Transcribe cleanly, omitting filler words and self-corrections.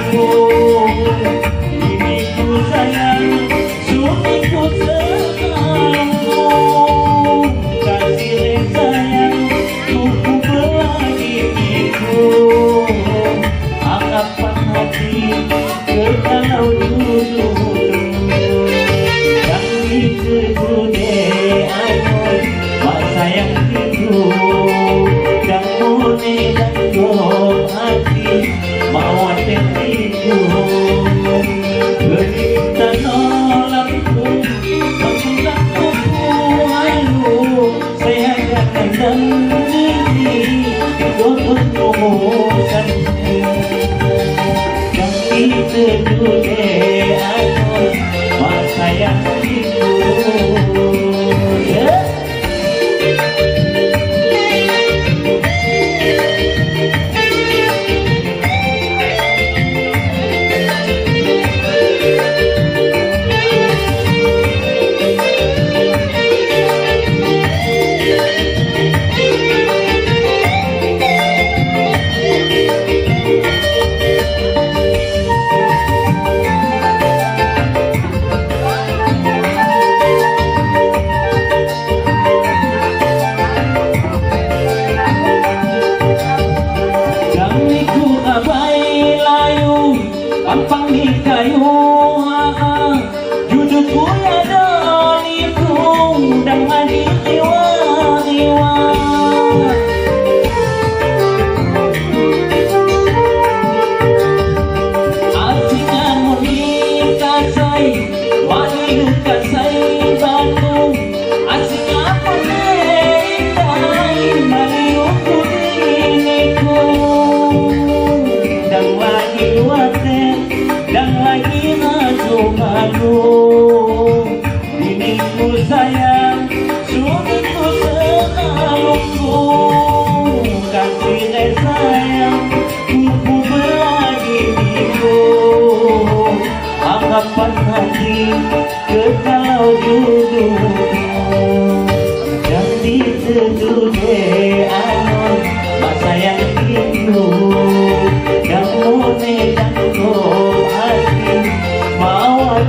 aku. Ini ku sayang, suamiku selalu. Kasih sayang, ku belagi itu. Anggapan hati kalau dulu. Yang itu deh aku, mak sayang itu. Dan mune dan dong hati, mau itu. Berita nolakku, maksudku ayu. Saya akan dan diri, berumusan. Yang itu deh aku, mak sayang itu. Pampang di kayu, dudukku ada itu dan mandi iwa-iwa. Asingan muni kasai, mani kasai Bandung. Asingan muni kasai, mani ukuniku. Dan lagi wate, dan lagi maju-maju. Ini ku sayang, suamiku selalu. Kasih sayang, ku belagi itu. Anggapan hati kalau duduk. Dan diteduh deh anon, mak sayang itu. Dan mune dan hati mau